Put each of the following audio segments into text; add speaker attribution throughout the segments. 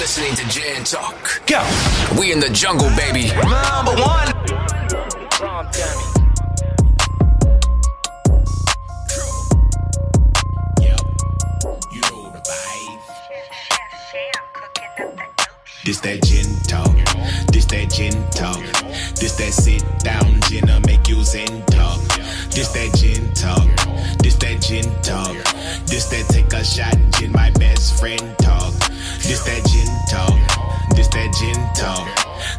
Speaker 1: listening to Jan Talk. Go. We in the jungle, baby. Number one.
Speaker 2: This that gin talk, this that gin talk, this that sit down gin'll make you zen talk. This that gin talk, this that gin talk, this that take a shot gin my best friend talk. This that gin talk, this that gin talk,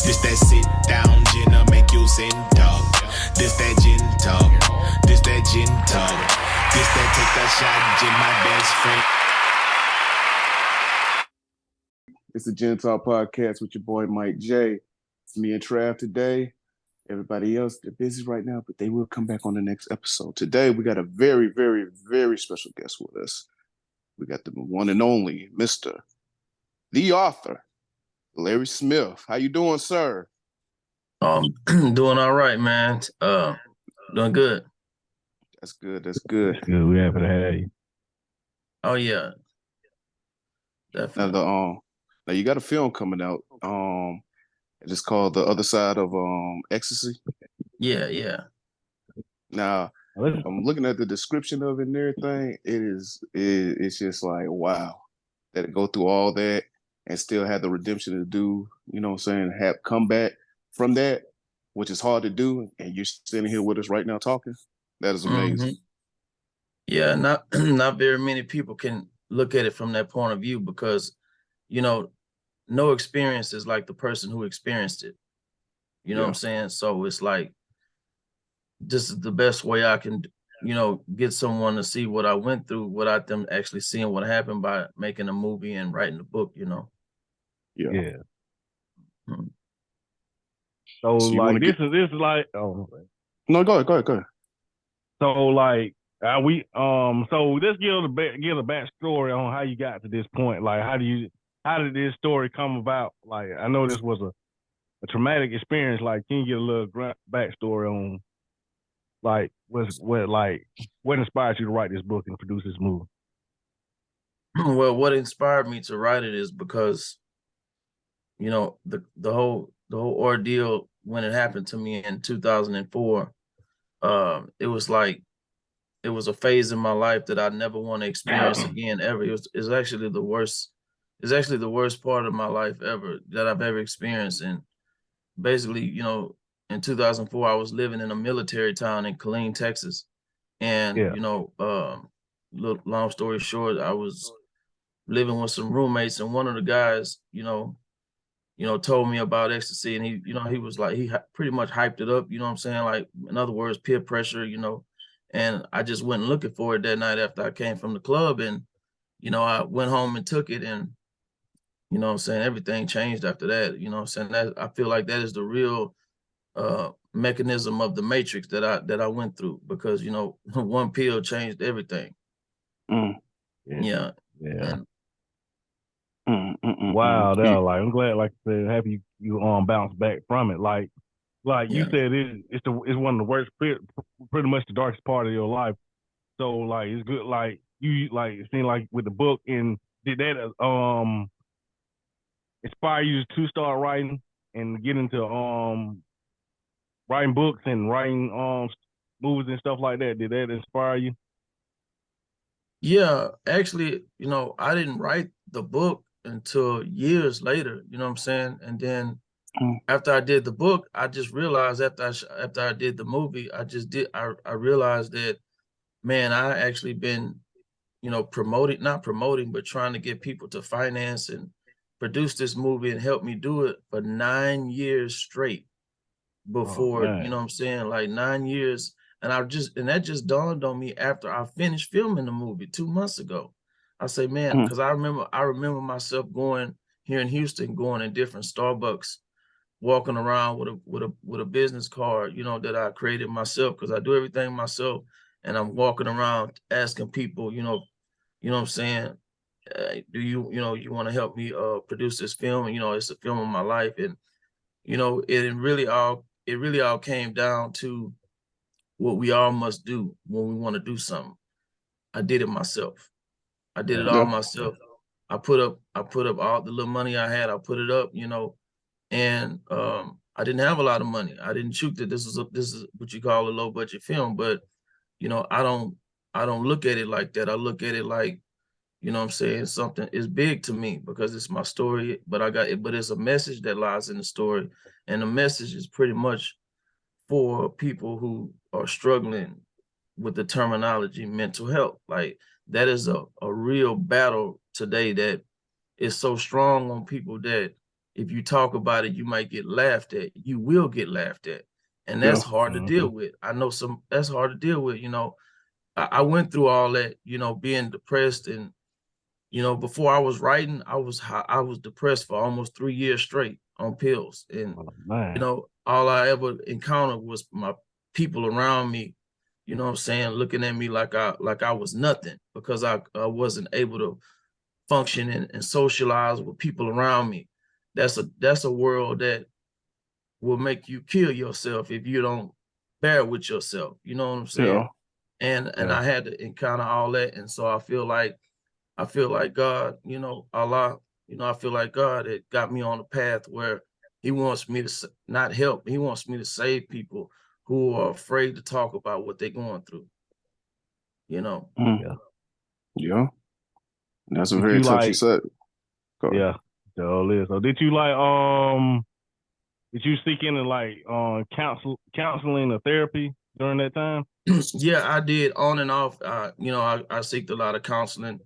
Speaker 2: this that sit down gin'll make you zen talk. This that gin talk, this that gin talk, this that take a shot gin my best friend.
Speaker 3: It's the Gen Talk Podcast with your boy Mike J. It's me and Trav today. Everybody else, they're busy right now, but they will come back on the next episode. Today, we got a very, very, very special guest with us. We got the one and only Mr. The author, Larry Smith. How you doing, sir?
Speaker 4: Doing all right, man. Doing good.
Speaker 3: That's good. That's good.
Speaker 5: Good. We happy to have you.
Speaker 4: Oh yeah, definitely.
Speaker 3: Now you got a film coming out. It's called The Other Side of Ecstasy.
Speaker 4: Yeah.
Speaker 3: Now I'm looking at the description of it and everything. It's just like, wow, that it go through all that and still have the redemption to do, you know what I'm saying, have come back from that, which is hard to do, and you're standing here with us right now talking. That is amazing.
Speaker 4: Mm-hmm. Yeah, not very many people can look at it from that point of view because, you know, no experience is like the person who experienced it. You know what I'm saying? So it's like, this is the best way I can, you know, get someone to see what I went through without them actually seeing what happened by making a movie and writing a book, you know?
Speaker 5: Yeah.
Speaker 4: Hmm.
Speaker 5: So like, this is like, oh.
Speaker 3: No, go ahead.
Speaker 5: So like, so let's give a backstory on how you got to this point. Like, how did this story come about? Like, I know this was a traumatic experience. Like, can you get a little backstory on, like, what inspired you to write this book and produce this movie?
Speaker 4: Well, what inspired me to write it is because, you know, the whole ordeal when it happened to me in 2004, it was like, it was a phase in my life that I never want to experience again ever. It's actually the worst. It's actually the worst part of my life ever that I've ever experienced. And basically, you know, in 2004, I was living in a military town in Killeen, Texas. And, you know, long story short, I was living with some roommates, and one of the guys, you know, told me about ecstasy, and he was like, he pretty much hyped it up, you know what I'm saying? Like, in other words, peer pressure, you know, and I just went looking for it that night after I came from the club, and, you know, I went home and took it, and, you know what I'm saying, everything changed after that, you know what I'm saying? That, I feel like that is the real mechanism of the matrix that I went through, because, you know, one pill changed everything. Yeah.
Speaker 5: Wow, like, I'm glad, like I said, have you bounce back from it. Like you said, it's one of the worst, pretty much the darkest part of your life. So like, it's good, like you, like, it seemed like with the book, and did that inspire you to start writing and get into writing books and writing movies and stuff like that? Did that inspire you?
Speaker 4: Yeah, actually, you know, I didn't write the book until years later, you know what I'm saying? And then after I did the book, I just realized after I did the movie, I realized that, man, I actually been, you know, not promoting, but trying to get people to finance and produce this movie and help me do it for 9 years straight before, you know what I'm saying? Like 9 years. And that just dawned on me after I finished filming the movie 2 months ago. I say, man, because I remember myself going here in Houston, going in different Starbucks, walking around with a business card, you know, that I created myself, because I do everything myself. And I'm walking around asking people, you know what I'm saying? Do you want to help me produce this film? And, you know, it's a film of my life. And, you know, it really all came down to what we all must do when we want to do something. I did it myself. I did it all myself. I put up all the little money I had. I put it up, you know, and I didn't have a lot of money. I didn't shoot that. This is what you call a low budget film, but you know, I don't look at it like that. I look at it like, you know what I'm saying, something is big to me because it's my story, but it's a message that lies in the story. And the message is pretty much for people who are struggling with the terminology mental health. Like that is a real battle today that is so strong on people that if you talk about it, you might get laughed at. You will get laughed at. And that's hard to deal with. I know that's hard to deal with. You know, I went through all that, you know, being depressed. And, you know, before I was writing, I was depressed for almost 3 years straight on pills. And, you know, all I ever encountered was my people around me, you know what I'm saying, looking at me like I was nothing because I wasn't able to function and socialize with people around me. That's a world that will make you kill yourself if you don't bear with yourself. You know what I'm saying?
Speaker 3: Yeah.
Speaker 4: And I had to encounter all that. And so I feel like God, you know, Allah, you know, I feel like God had got me on a path where he wants me to not help. He wants me to save people who are afraid to talk about what they're going through, you know?
Speaker 3: Yeah. That's a
Speaker 5: Did
Speaker 3: very
Speaker 5: you
Speaker 3: touchy
Speaker 5: like?
Speaker 3: subject.
Speaker 5: Yeah, so did you like did you seek into like counseling or therapy during that time?
Speaker 4: Yeah, I did on and off. You know, I seeked a lot of counseling,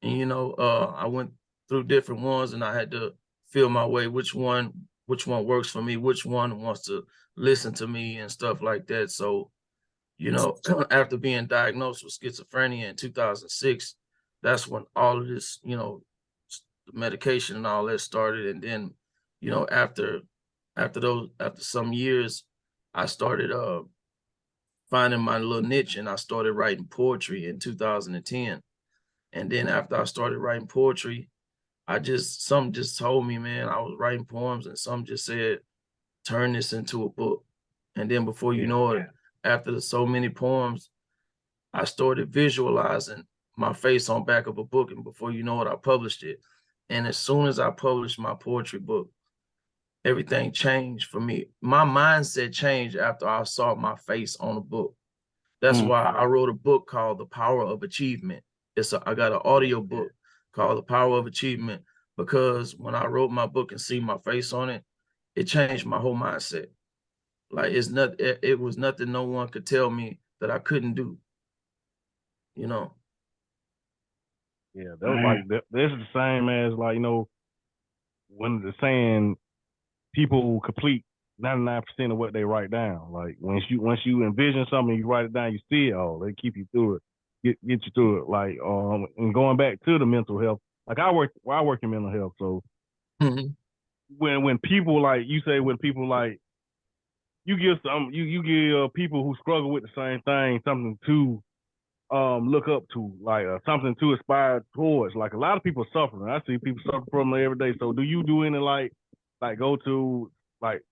Speaker 4: and you know, I went through different ones, and I had to feel my way. Which one works for me? Which one wants to listen to me and stuff like that. So, you know, after being diagnosed with schizophrenia in 2006, that's when all of this, you know, the medication and all that started. And then, you know, after some years, I started finding my little niche, and I started writing poetry in 2010. And then after I started writing poetry, some just told me, man, I was writing poems, and some just said, turn this into a book. And then before you know it, after so many poems, I started visualizing my face on back of a book. And before you know it, I published it. And as soon as I published my poetry book, everything changed for me. My mindset changed after I saw my face on a book. That's why I wrote a book called The Power of Achievement. I got an audio book called The Power of Achievement, because when I wrote my book and see my face on it, it changed my whole mindset. Like it was nothing no one could tell me that I couldn't do, you know.
Speaker 5: Yeah, that was like this is the same as like, you know, when the saying people complete 99% of what they write down. Like once you envision something, you write it down, you see it all. They keep you through it, get you through it. Like and going back to the mental health, like I work in mental health, so when people like you say, when people like you give people who struggle with the same thing something to look up to, like something to aspire towards. Like a lot of people suffering. I see people suffer from it every day. So do you do any like go to like,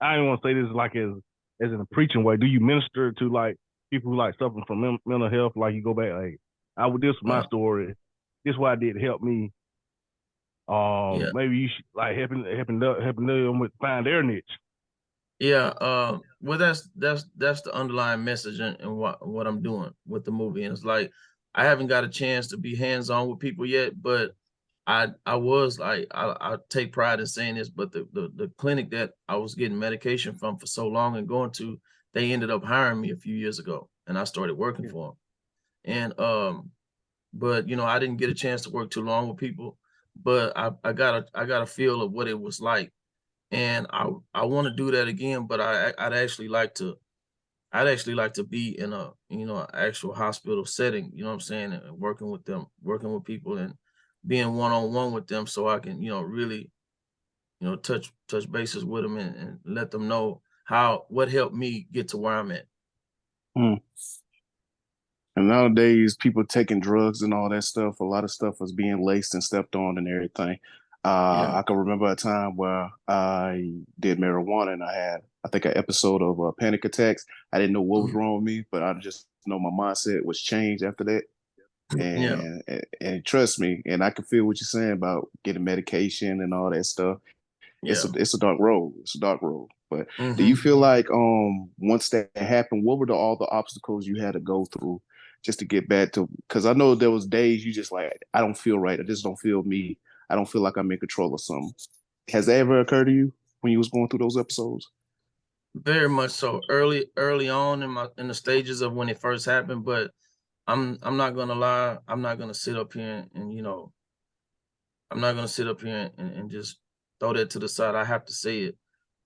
Speaker 5: I don't want to say this like as in a preaching way. Do you minister to like people who like suffering from mental health? Like you go back, like this was my story. This is what I did to help me. Maybe you should like helping them with find their niche.
Speaker 4: Yeah, well, that's the underlying message in what I'm doing with the movie. And it's like I haven't got a chance to be hands-on with people yet, but I was like, I take pride in saying this, but the clinic that I was getting medication from for so long and going to, they ended up hiring me a few years ago, and I started working for them. And but you know, I didn't get a chance to work too long with people, but I got a feel of what it was like. And I want to do that again, but I'd actually like to be in a, you know, an actual hospital setting, you know what I'm saying, and working with them, working with people, and being one-on-one with them, so I can, you know, really, you know, touch bases with them and let them know what helped me get to where I'm at.
Speaker 3: And nowadays, people taking drugs and all that stuff, a lot of stuff was being laced and stepped on and everything. I can remember a time where I did marijuana and I had, I think, an episode of panic attacks. I didn't know what was wrong with me, but I just know my mindset was changed after that.
Speaker 4: Yeah,
Speaker 3: And trust me, and I can feel what you're saying about getting medication and all that stuff.
Speaker 4: yeah.
Speaker 3: It's a dark road. It's a dark road. But do you
Speaker 4: Hmm.
Speaker 3: feel like once that happened, what were all the obstacles you had to go through just to get back to? Because I know there was days you just like, I don't feel right. I just don't feel me. I don't feel like I'm in control of something. Has that ever occurred to you when you was going through those episodes?
Speaker 4: Very much so. Early on in the stages of when it first happened, but I'm not gonna lie. I'm not gonna sit up here and I'm not gonna sit up here and just throw that to the side. I have to say it.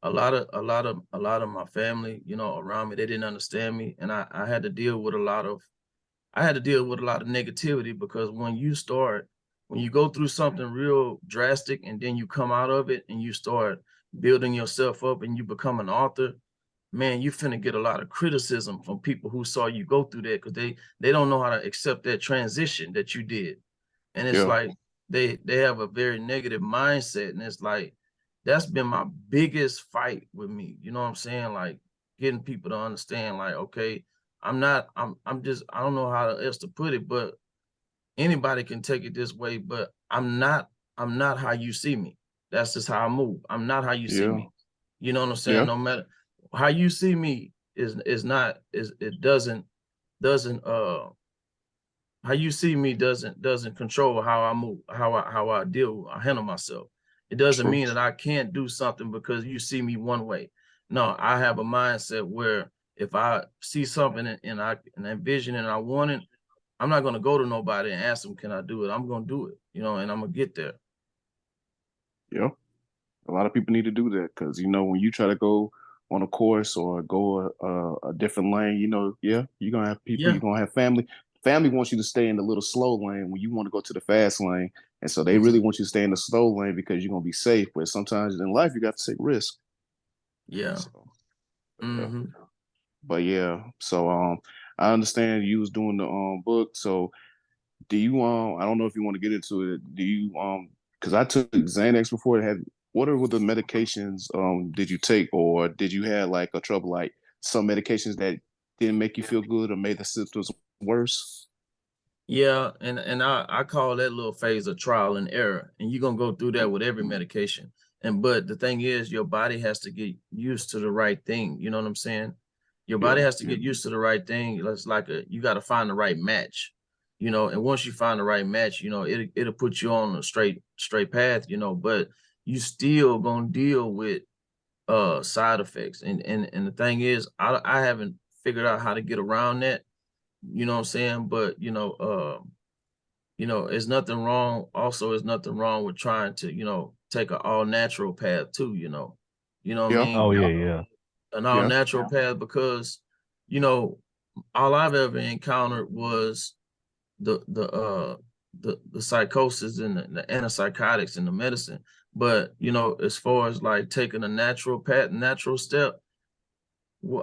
Speaker 4: A lot of my family, around me, they didn't understand me, and I had to deal with a lot of negativity because when you go through something real drastic and then you come out of it and you start building yourself up and you become an author, man, you finna get a lot of criticism from people who saw you go through that because they don't know how to accept that transition that you did. And it's
Speaker 3: Yeah,
Speaker 4: like they have a very negative mindset. And it's like that's been my biggest fight with me. You know what I'm saying? Like getting people to understand, like, okay, I'm just I don't know how else to put it, but anybody can take it this way, but I'm not how you see me. That's just how I move. I'm not how you see
Speaker 3: yeah,
Speaker 4: me. You know what I'm saying?
Speaker 3: yeah,
Speaker 4: No matter how you see me is not is it doesn't how you see me doesn't control how I move, I handle myself. It doesn't
Speaker 3: true.
Speaker 4: mean that I can't do something because you see me one way. No, I have a mindset where if I see something and I envision it and I want it, I'm not gonna go to nobody and ask them, can I do it? I'm gonna do it, and I'm gonna get there.
Speaker 3: Yeah. A lot of people need to do that because when you try to go on a course or go a different lane, yeah, you're gonna have people,
Speaker 4: Yeah,
Speaker 3: you're gonna have family. Family wants you to stay in the little slow lane when you want to go to the fast lane, and so they really
Speaker 4: exactly.
Speaker 3: want you to stay in the slow lane because you're gonna be safe. But sometimes in life you got to take risks.
Speaker 4: Yeah.
Speaker 3: So yeah,
Speaker 4: Hmm.
Speaker 3: but yeah, so I understand you was doing the book. So do you I don't know if you want to get into it. Do you because I took Xanax before. What are the medications did you take, or did you have like a trouble like some medications that didn't make you feel good or made the symptoms worse?
Speaker 4: Yeah, and I call that little phase of trial and error. And you're gonna go through that with every medication. And but the thing is your body has to get used to the right thing. You know what I'm saying? Your body
Speaker 3: Yeah,
Speaker 4: has to get used to the right thing. It's like you got to find the right match, and once you find the right match, it'll put you on a straight path, but you still gonna deal with side effects. And the thing is, I haven't figured out how to get around that, what I'm saying? But there's nothing wrong. Also, there's nothing wrong with trying to, take an all natural path too. You know what I
Speaker 3: yeah,
Speaker 4: mean?
Speaker 5: Oh yeah, yeah.
Speaker 4: An all
Speaker 3: yeah,
Speaker 4: natural path because, you know, all I've ever encountered was the the uh the psychosis and the antipsychotics and the medicine. But as far as like taking a natural path, natural step,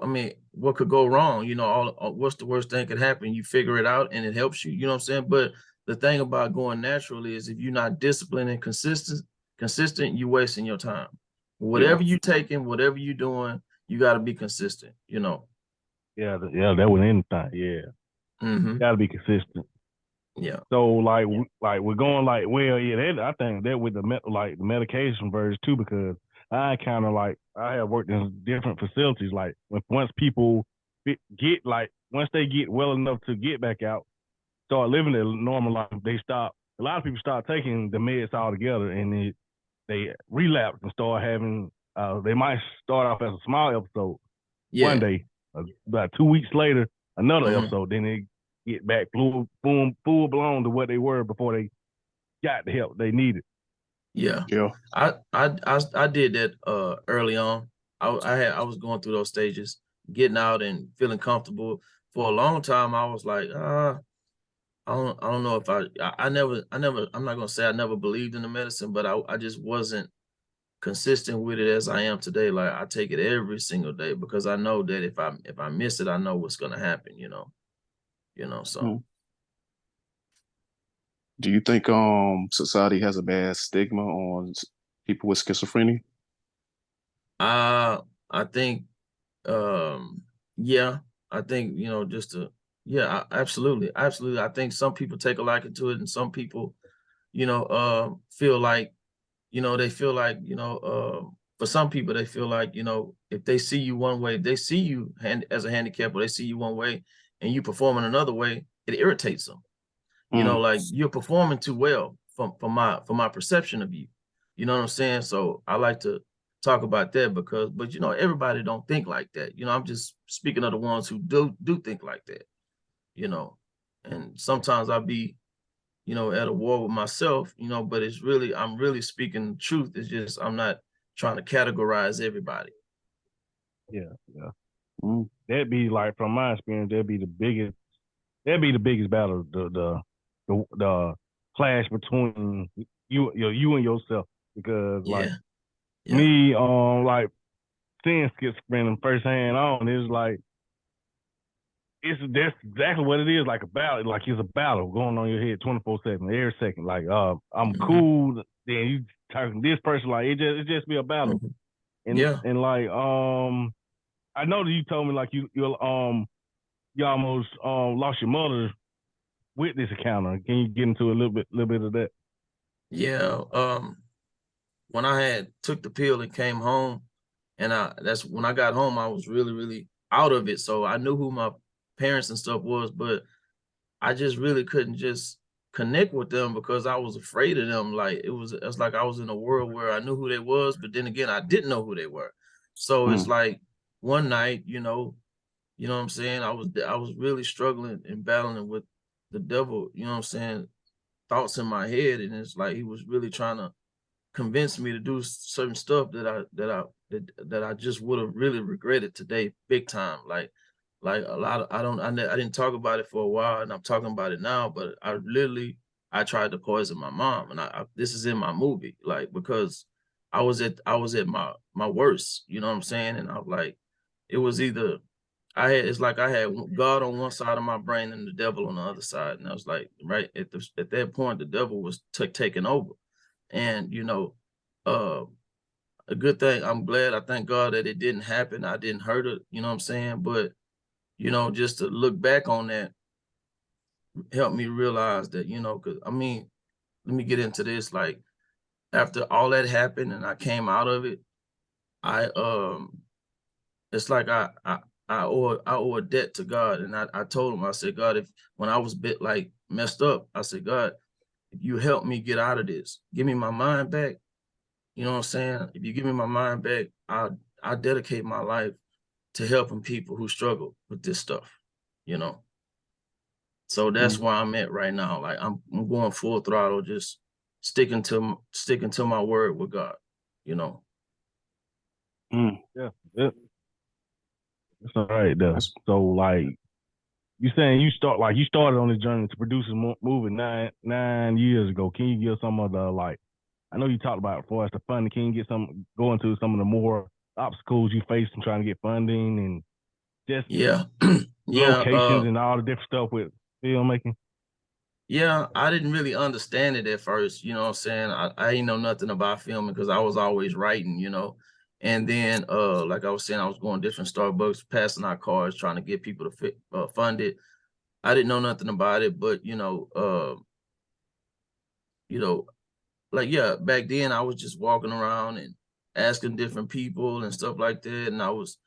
Speaker 4: I mean, what could go wrong? What's the worst thing could happen? You figure it out and it helps you. You know what I'm saying? But the thing about going naturally is if you're not disciplined and consistent, you wasting your time.
Speaker 3: yeah,
Speaker 4: Whatever you taking, whatever you doing, you got to be consistent.
Speaker 5: Yeah, yeah, that was anything. Yeah.
Speaker 4: Mm-hmm.
Speaker 5: Gotta be consistent.
Speaker 4: Yeah.
Speaker 5: So like we're going like well yeah that, I think that with the medication version too because I kind of like I have worked in different facilities like once people get like once they get well enough to get back out start living their normal life they stop a lot of people start taking the meds altogether and they relapse and start having they might start off as a small episode one
Speaker 4: Yeah.
Speaker 5: day about 2 weeks later another
Speaker 4: Mm-hmm.
Speaker 5: episode then they get back full blown to what they were before they got the help they needed.
Speaker 4: Yeah.
Speaker 3: yeah,
Speaker 4: I did that early on. I was going through those stages, getting out and feeling comfortable. For a long time, I was like, I don't know if I never I'm not gonna say I never believed in the medicine, but I just wasn't consistent with it as I am today. Like I take it every single day because I know that if I miss it, I know what's gonna happen. So
Speaker 3: Hmm. Do you think society has a bad stigma on people with schizophrenia?
Speaker 4: I I think yeah, I think just to Yeah, absolutely. Absolutely. I think some people take a liking to it, and some people, feel like, they feel like, for some people, they feel like, if they see you one way, they see you as a handicap, or they see you one way and you performing another way, it irritates them. Like you're performing too well from my perception of you. You know what I'm saying? So I like to talk about that but everybody don't think like that. I'm just speaking of the ones who do think like that, you know. And sometimes I'll be, at a war with myself, but I'm really speaking the truth. It's just I'm not trying to categorize everybody.
Speaker 5: Yeah, yeah.
Speaker 3: Mm.
Speaker 5: That'd be like from my experience, that'd be the biggest battle, the clash between you and yourself. Because like
Speaker 4: Yeah, yeah.
Speaker 5: me, like seeing schizophrenia firsthand on is like that's exactly what it is, like a battle. Like it's a battle going on in your head 24/7, every second. Like I'm
Speaker 4: Hmm.
Speaker 5: cool, then you talking to this person, like it just be a battle.
Speaker 4: Hmm.
Speaker 5: And
Speaker 4: Yeah.
Speaker 5: like I know that you told me like you almost lost your mother with this encounter. Can you get into a little bit of that?
Speaker 4: Yeah. When I had took the pill and came home, and that's when I got home, I was really, really out of it. So I knew who my parents and stuff was, but I just really couldn't just connect with them because I was afraid of them. Like it's like I was in a world where I knew who they was, but then again, I didn't know who they were. So it's
Speaker 3: Mm.
Speaker 4: like one night, what I'm saying? I was really struggling and battling with the devil, you know what I'm saying, thoughts in my head. And it's like he was really trying to convinced me to do certain stuff that I just would have really regretted today, big time. Like a lot of I didn't talk about it for a while, and I'm talking about it now. But I tried to poison my mom, and this is in my movie, like because I was at my worst, you know what I'm saying, and I was like, it was either it's like I had God on one side of my brain and the devil on the other side, and I was like, right at that point, the devil was taking over. And uh a good thing, I'm glad, I thank God that it didn't happen. I didn't hurt it, you know what I'm saying? But just to look back on that helped me realize that, because I mean, let me get into this. Like after all that happened and I came out of it, I it's like I owe a debt to God. And I told him, I said, God, if when I was bit like messed up, I said, God, if you help me get out of this, give me my mind back. You know what I'm saying? If you give me my mind back, I dedicate my life to helping people who struggle with this stuff, you know. So that's
Speaker 3: Mm.
Speaker 4: where I'm at right now. Like I'm going full throttle, just sticking to my word with God, you know.
Speaker 3: Mm.
Speaker 5: Yeah, yeah. That's all right though.
Speaker 3: That's
Speaker 5: So like you saying you started on this journey to produce a movie 9 years ago. Can you give some of the like I know you talked about for us the funding. Can you go into some of the more obstacles you faced in trying to get funding and just
Speaker 4: Yeah. Yeah.
Speaker 5: locations and all the different stuff with filmmaking?
Speaker 4: Yeah, I didn't really understand it at first, you know what I'm saying? I didn't know nothing about filming because I was always writing, you know. And then like I was saying, I was going different Starbucks, passing out cards, trying to get people to fund it. I didn't know nothing about it, but you know, like yeah, back then I was just walking around and asking different people and stuff like that, and I was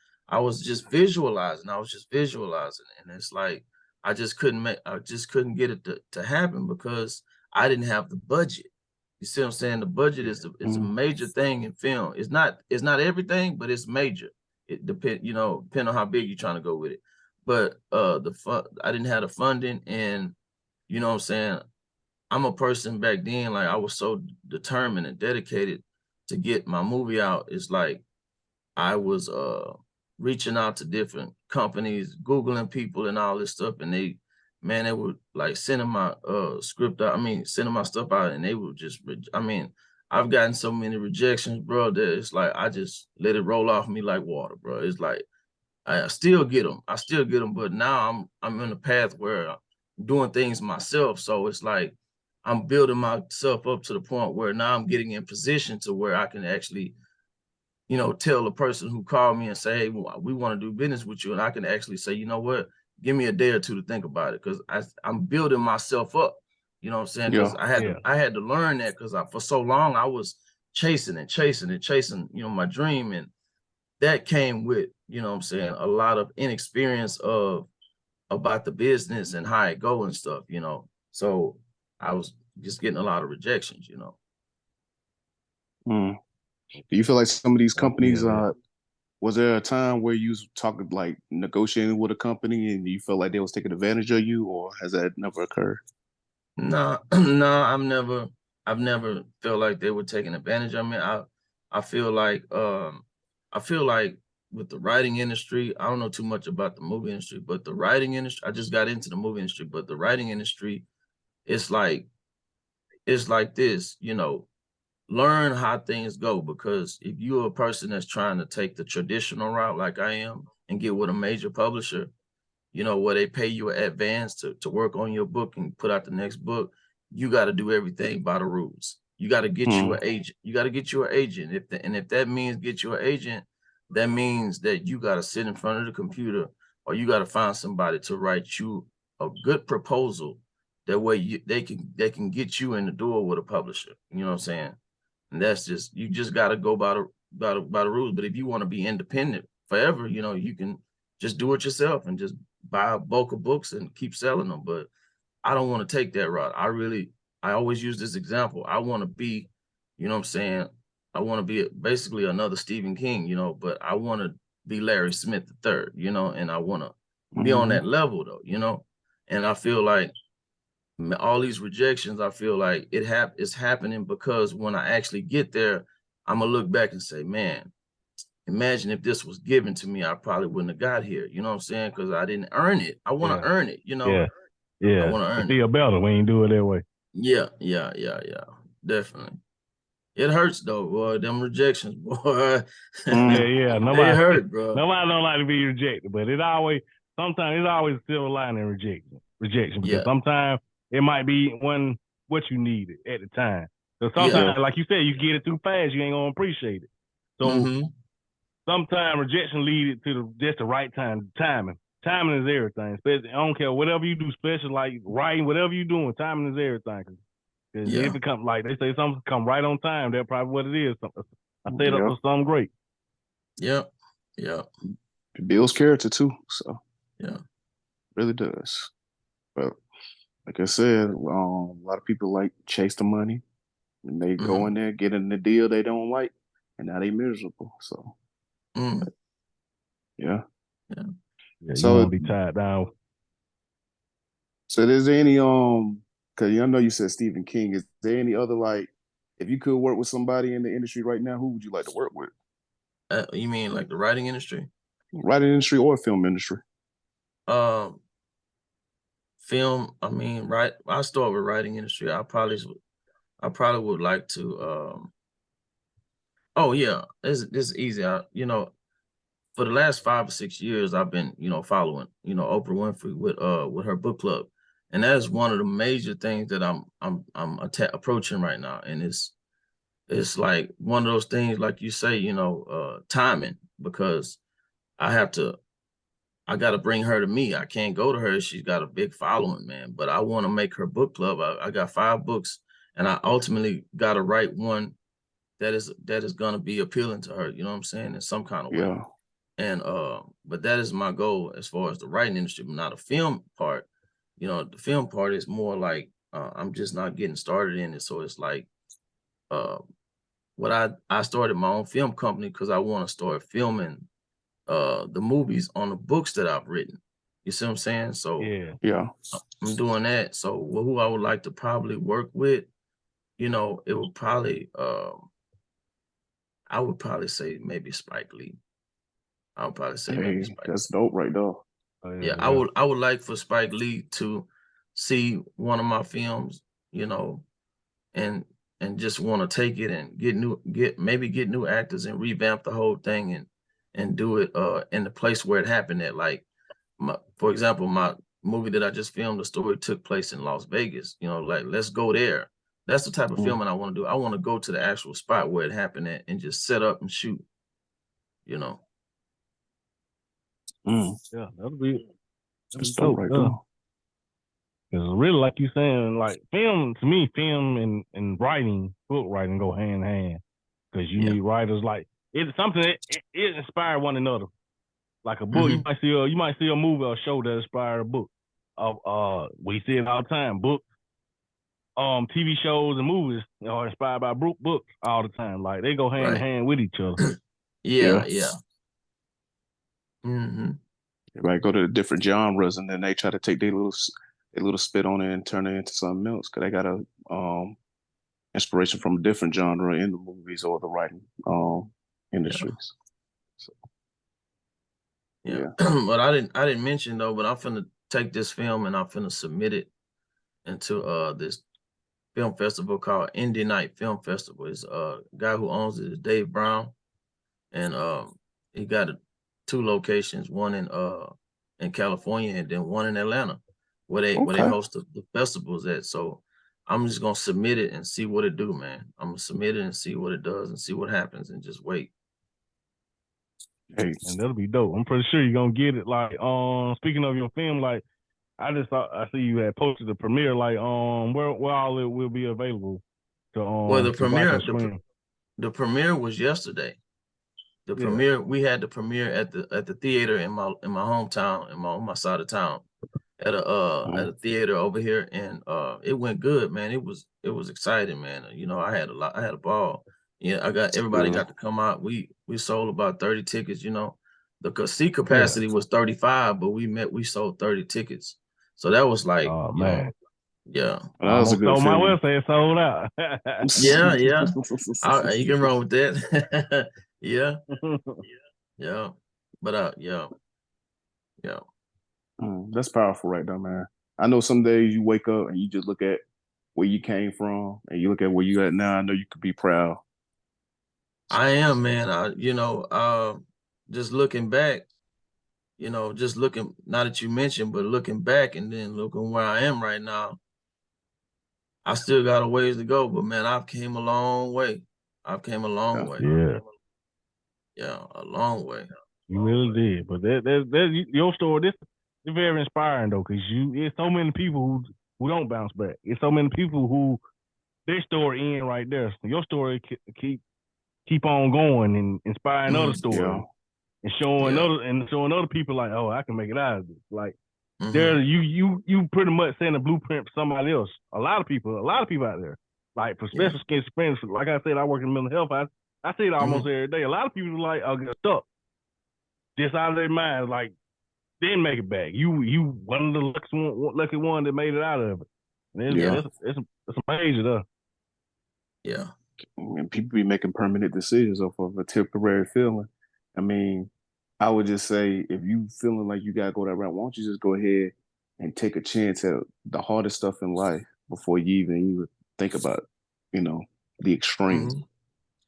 Speaker 4: just visualizing. I was just visualizing, and it's like I just couldn't get it to happen because I didn't have the budget. You see what I'm saying? The budget
Speaker 5: Yeah.
Speaker 4: is a
Speaker 3: mm.
Speaker 4: major thing in film. It's not everything, but it's major. It depend on how big you're trying to go with it. But I didn't have the funding, and you know what I'm saying, I'm a person back then, like I was so determined and dedicated to get my movie out. It's like I was reaching out to different companies, Googling people and all this stuff, and they were like sending my script out, I mean, sending my stuff out, and they were just I mean, I've gotten so many rejections, bro, that it's like I just let it roll off me like water, bro. It's like I still get them. I still get them, but now I'm in a path where I'm doing things myself. So it's like I'm building myself up to the point where now I'm getting in position to where I can actually, tell the person who called me and say, hey, we want to do business with you. And I can actually say, you know what, give me a day or two to think about it, because I'm building myself up. You know what I'm saying? Because I had to learn that, because for so long I was chasing, you know, my dream, and that came with, you know what I'm saying, a lot of inexperience about the business and how it go and stuff, you know. So I was just getting a lot of rejections, you know.
Speaker 3: Do you feel like some of these companies, was there a time where you was talking, like negotiating with a company and you felt like they was taking advantage of you, or has that never occurred?
Speaker 4: No, no, I've never felt like they were taking advantage of me. I feel like with the writing industry, I don't know too much about the movie industry, but the writing industry, I just got into the movie industry, but the writing industry, it's like this, you know, learn how things go, because if you're a person that's trying to take the traditional route like I am and get with a major publisher, you know, where they pay you an advance to work on your book and put out the next book, you got to do everything by the rules. You got to get you an agent. You got to get you an agent. If that means get you an agent, that means that you got to sit in front of the computer, or you got to find somebody to write you a good proposal. That way they can get you in the door with a publisher. You know what I'm saying? And that's just, you just got to go by the rules. But if you want to be independent forever, you know, you can just do it yourself and just buy a bulk of books and keep selling them. But I don't want to take that route. I always use this example. I want to be, you know what I'm saying? I want to be basically another Stephen King, you know, but I want to be Larry Smith III, you know, and I want to be on that level though, you know? And I feel like all these rejections, I feel like it's happening because when I actually get there, I'm gonna look back and say, man, imagine if this was given to me, I probably wouldn't have got here. You know what I'm saying? Because I didn't earn it. I want to earn it, you know? I want to earn it.
Speaker 5: Feel better when you do it that way.
Speaker 4: Yeah. Definitely. It hurts though, boy. Them rejections, boy.
Speaker 5: Nobody
Speaker 4: They hurt, bro.
Speaker 5: Nobody don't like to be rejected, but sometimes it's always a silver lining in rejection, because sometimes it might be what you needed at the time. So sometimes, like you said, you get it too fast, you ain't gonna appreciate it. So sometimes rejection leads to just the right timing. Timing is everything. Especially, I don't care whatever you do, especially like writing, whatever you're doing, timing is everything. Because if it comes, like they say, something come right on time, that's probably what it is. I set up for something great.
Speaker 4: Yep.
Speaker 3: It builds character too. So really does. But like I said, a lot of people like chase the money, and they go in there getting the deal they don't like, and now they miserable. So
Speaker 5: Yeah,
Speaker 3: so
Speaker 5: you won't be tied down.
Speaker 3: So is there any because I know you said Stephen King, is there any other, like, if you could work with somebody in the industry right now, who would you like to work with?
Speaker 4: You mean like the writing industry?
Speaker 3: Writing industry or film industry?
Speaker 4: Film, I mean, right. I start with writing industry. I probably would like to oh yeah, this is easy. You know, for the last 5 or 6 years, I've been, you know, following, you know, Oprah Winfrey with her book club, and that is one of the major things that I'm approaching right now. And it's like one of those things, like you say, you know, timing, because I got to bring her to me. I can't go to her. She's got a big following, man. But I want to make her book club. I got 5 books, and I ultimately got to write one that is going to be appealing to her. You know what I'm saying? In some kind of way.
Speaker 3: Yeah.
Speaker 4: And but that is my goal as far as the writing industry, but not a film part. You know, the film part is more like I'm just not getting started in it. So it's like what I started my own film company because I want to start filming the movies on the books that I've written. You see what I'm saying? So I'm doing that. So who I would like to probably work with, you know, it would probably I would probably say maybe Spike Lee. I would probably say maybe Spike Lee.
Speaker 3: That's dope right there.
Speaker 4: Yeah, I would like for Spike Lee to see one of my films, you know, and just want to take it and get new actors and revamp the whole thing and do it in the place where it happened at. Like for example, my movie that I just filmed, the story took place in Las Vegas. You know, like let's go there. That's the type of filming I want to do. I want to go to the actual spot where it happened at and just set up and shoot, you know.
Speaker 5: Yeah, that'll be
Speaker 3: That's dope right there.
Speaker 5: Because really, like you saying, like film, to me, film and writing, book writing go hand in hand. Because you need writers like, it's something that it inspire one another. Like a book, you might see a movie or a show that inspired a book. We see it all the time. Books, TV shows and movies are inspired by books all the time. Like they go hand in hand with each other.
Speaker 4: Yeah.
Speaker 3: Everybody go to the different genres, and then they try to take their little spit on it and turn it into something else. Cause they got a inspiration from a different genre in the movies or the writing industries. So,
Speaker 4: yeah. But I didn't mention though, but I'm finna take this film and I'm finna submit it into this film festival called Indie Night Film Festival. It's a guy who owns it is Dave Brown, and he got 2 locations, one in California and then one in Atlanta, where they host the festivals at. So I'm just gonna submit it and see what it do, man. I'm gonna submit it and see what it does and see what happens and just wait.
Speaker 5: Hey, and that'll be dope. I'm pretty sure you're gonna get it. Like, speaking of your film, like I see you had posted the premiere. Like, where all it will be available to
Speaker 4: well, the premiere was yesterday. The premiere, we had the premiere at the theater in my hometown, on my side of town, at a theater over here, and it went good, man. It was exciting, man. You know, I had a ball. Yeah, everybody got to come out. We sold about 30 tickets. You know, the seat capacity was 35, but we sold 30 tickets. So that was like,
Speaker 5: oh man,
Speaker 4: yeah.
Speaker 3: That was a good
Speaker 5: my website sold out.
Speaker 4: Yeah. You can run with that. Yeah. But yeah.
Speaker 3: That's powerful right there, man. I know some days you wake up and you just look at where you came from and you look at where you at now. I know you could be proud.
Speaker 4: I am, man. Just looking back, not that you mentioned, but looking back and then looking where I am right now, I still got a ways to go, but man, I've came a long way. I've came a long way. Yeah, a long way.
Speaker 5: You really did. But that your story. This is very inspiring though, because it's so many people who don't bounce back. It's so many people who their story end right there. So your story keep on going and inspiring other stories and showing other people like, oh, I can make it out of this. Like there, you pretty much setting a blueprint for somebody else. A lot of people out there. Like for especially schizophrenia, like I said, I work in mental health. I see it almost every day. A lot of people like get stuck, just out of their mind, like didn't make it back. You one of the lucky one that made it out of it. It's amazing, though.
Speaker 4: Yeah.
Speaker 3: And people be making permanent decisions off of a temporary feeling. I mean, I would just say if you feeling like you gotta go that route, why don't you just go ahead and take a chance at the hardest stuff in life before you even think about, the extremes.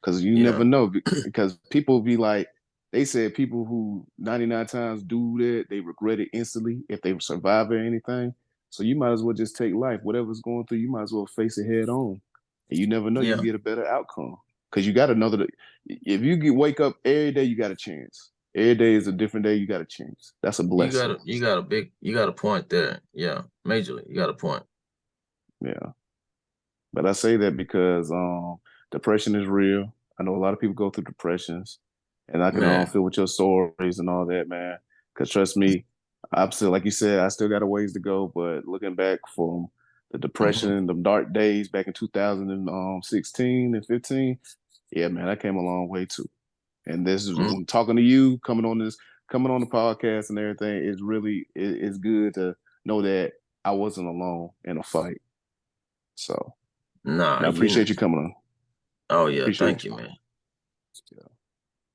Speaker 3: Because you never know. Because people be like, they said people who 99 times do that, they regret it instantly if they survive or anything. So you might as well just take life. Whatever's going through, you might as well face it head on. And you never know, you get a better outcome. Because you got if you wake up every day, you got a chance. Every day is a different day, you got a chance. That's a blessing.
Speaker 4: You got a point there. Yeah, majorly, you got a point.
Speaker 3: Yeah. But I say that because depression is real. I know a lot of people go through depressions. And I can feel with your stories and all that, man. Because trust me, I'm still, like you said, I still got a ways to go. But looking back from the depression, the dark days back in 2016 and 15, yeah, man, I came a long way too. And this is talking to you, coming on the podcast and everything. Is really it's good to know that I wasn't alone in a fight. So, I appreciate you coming on.
Speaker 4: Oh yeah, thank you, man.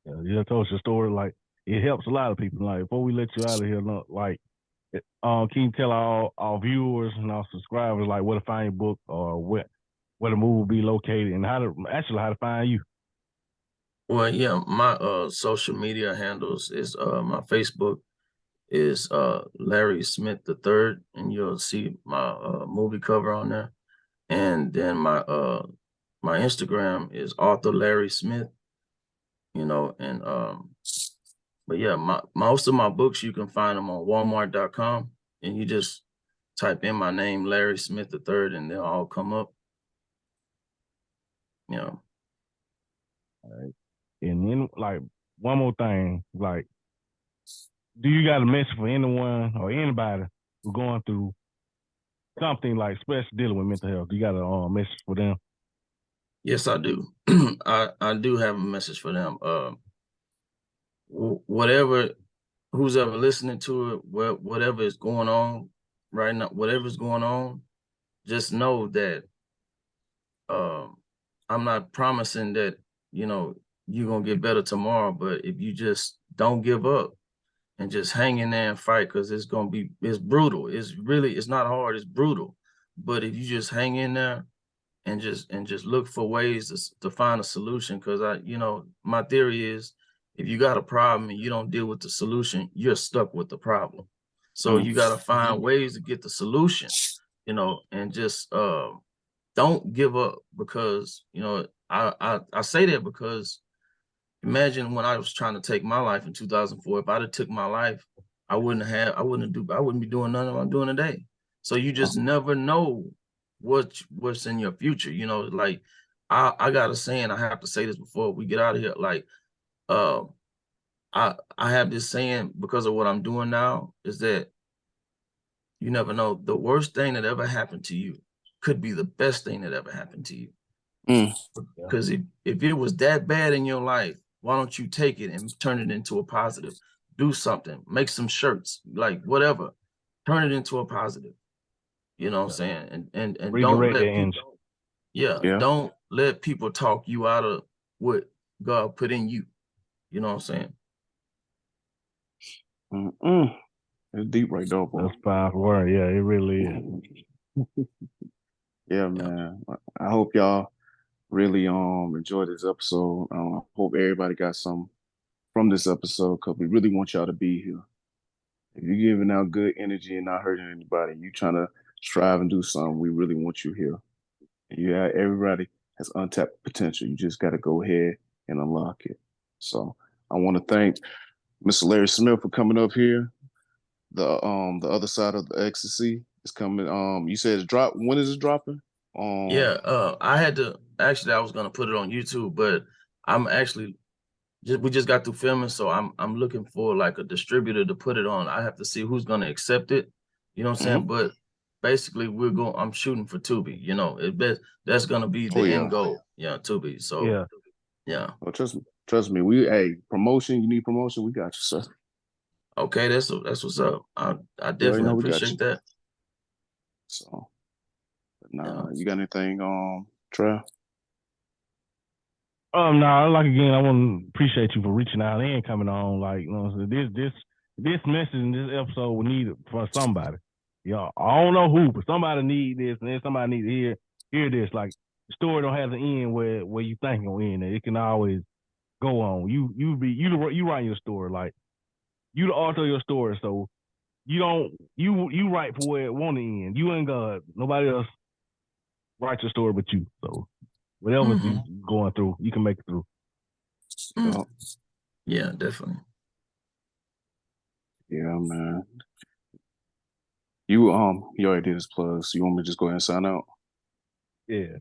Speaker 5: Yeah, I told your story. Like it helps a lot of people. Like before we let you out of here, like, can you tell our viewers and our subscribers like where to find your book or where the movie will be located and how to find you?
Speaker 4: Well, yeah, my social media handles is my Facebook is Larry Smith III, and you'll see my movie cover on there. And then my Instagram is author Larry Smith. And but yeah, most of my books you can find them on Walmart.com. and you just type in my name, Larry Smith III, and they'll all come up. You know.
Speaker 5: All right. And then, like, one more thing, like, do you got a message for anyone or anybody who's going through something like, especially dealing with mental health? Do you got a message for them?
Speaker 4: Yes, I do. I do have a message for them. Whatever, who's ever listening to it, whatever is going on right now, whatever's going on, just know that I'm not promising that, you know, you're gonna get better tomorrow, but if you just don't give up and just hang in there and fight, because it's brutal. It's not hard, it's brutal. But if you just hang in there and just look for ways to find a solution, because my theory is, if you got a problem and you don't deal with the solution, you're stuck with the problem. So you got to find ways to get the solution, and just don't give up, because I say that because imagine when I was trying to take my life in 2004. If I'd have took my life, I wouldn't be doing none of what I'm doing today. So you just never know what's in your future. Like I got a saying, I have to say this before we get out of here. Like I have this saying because of what I'm doing now, is that you never know. The worst thing that ever happened to you could be the best thing that ever happened to you. Because if it was that bad in your life, why don't you take it and turn it into a positive? Do something, make some shirts, like whatever, turn it into a positive. You know what I'm saying? And don't let people, don't let people talk you out of what God put in you. You know what I'm saying?
Speaker 3: It's deep right there, boy.
Speaker 5: That's powerful word. Yeah, it really is.
Speaker 3: Yeah, man. I hope y'all really enjoyed this episode. I hope everybody got some from this episode, because we really want y'all to be here. If you're giving out good energy and not hurting anybody, you trying to strive and do something, we really want you here. And everybody has untapped potential. You just got to go ahead and unlock it. So I want to thank Mr. Larry Smith for coming up here. The Other Side of the Ecstasy is coming. You said it's drop. When is it dropping?
Speaker 4: I was gonna put it on YouTube, but I'm actually we just got through filming, so I'm looking for like a distributor to put it on. I have to see who's gonna accept it. You know what I'm saying? But basically, I'm shooting for Tubi. That's gonna be the end goal. Yeah, Tubi. So yeah.
Speaker 3: Oh, trust me. Promotion. You need promotion. We got you, sir.
Speaker 4: Okay, that's what's up. I definitely appreciate that.
Speaker 3: So, you got anything, Trev?
Speaker 5: No, like, again, I want to appreciate you for reaching out and coming on. Like, this message in this episode we need it for somebody. I don't know who, but somebody need this, and then somebody need to hear this. Like, the story don't have to end where you think it'll end. It can always go on. You write your story. Like, you the author of your story, so you write for where it want to end. You and God, nobody else writes your story but you. So whatever you're going through, you can make it through.
Speaker 4: Yeah, definitely.
Speaker 3: Yeah, man. You already did this plug, so you want me to just go ahead and sign out?
Speaker 5: Yeah.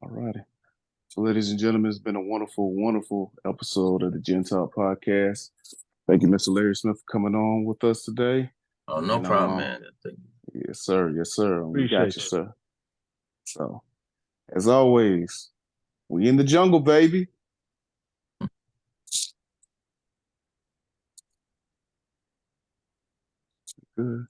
Speaker 3: All righty. So, ladies and gentlemen, it's been a wonderful, wonderful episode of the Gen Talk Podcast. Thank you, Mr. Larry Smith, for coming on with us today.
Speaker 4: Oh, no problem, man. Thank you.
Speaker 3: Yes, sir. Yes, sir. We got you,
Speaker 5: Appreciate
Speaker 3: sir. So, as always, we in the jungle, baby. Good.